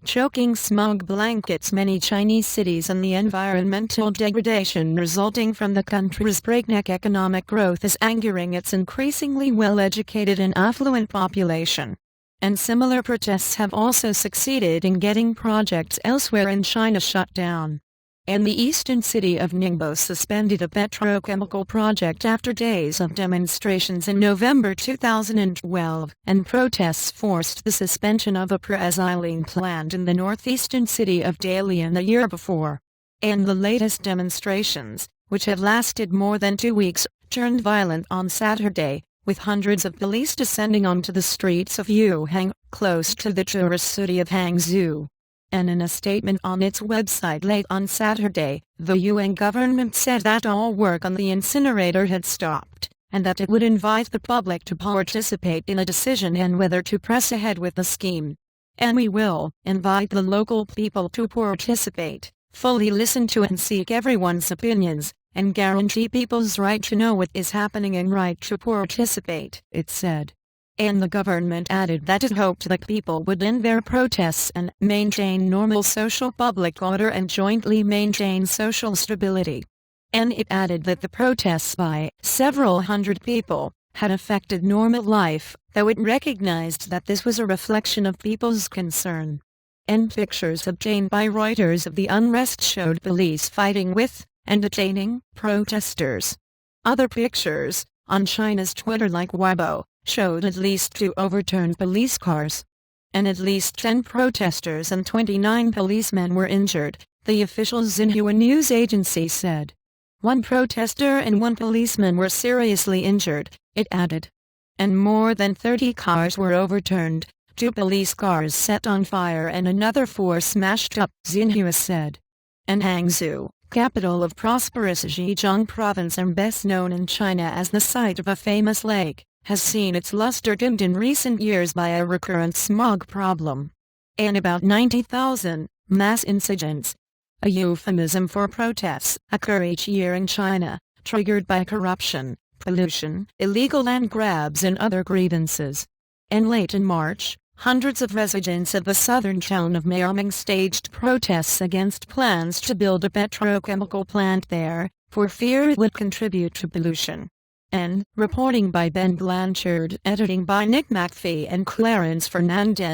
Choking smog blankets many Chinese cities, and the environmental degradation resulting from the country's breakneck economic growth is angering its increasingly well-educated and affluent population. And similar protests have also succeeded in getting projects elsewhere in China shut down. And the eastern city of Ningbo suspended a petrochemical project after days of demonstrations in November 2012, and protests forced the suspension of a paraxylene plant in the northeastern city of Dalian the year before. And the latest demonstrations, which have lasted more than 2 weeks, turned violent on Saturday, with hundreds of police descending onto the streets of Yuhang, close to the tourist city of Hangzhou. And in a statement on its website late on Saturday, the Yuan government said that all work on the incinerator had stopped, and that it would invite the public to participate in a decision on whether to press ahead with the scheme. And we will invite the local people to participate, fully listen to and seek everyone's opinions, and guarantee people's right to know what is happening and right to participate, it said. And the government added that it hoped that people would end their protests and maintain normal social public order and jointly maintain social stability. And it added that the protests by several hundred people had affected normal life, though it recognized that this was a reflection of people's concern. And pictures obtained by Reuters of the unrest showed police fighting with and detaining protesters. Other pictures, on China's Twitter like Weibo, showed at least 2 overturned police cars. And at least 10 protesters and 29 policemen were injured, the official Xinhua news agency said. 1 protester and 1 policeman were seriously injured, it added. And more than 30 cars were overturned, 2 police cars set on fire and another 4 smashed up, Xinhua said. And Hangzhou, capital of prosperous Zhejiang province and best known in China as the site of a famous lake, has seen its luster dimmed in recent years by a recurrent smog problem. And about 90,000 mass incidents, a euphemism for protests, occur each year in China, triggered by corruption, pollution, illegal land grabs and other grievances. And late in March, hundreds of residents of the southern town of Miaoming staged protests against plans to build a petrochemical plant there, for fear it would contribute to pollution. And, reporting by Ben Blanchard, editing by Nick McPhee and Clarence Fernandez.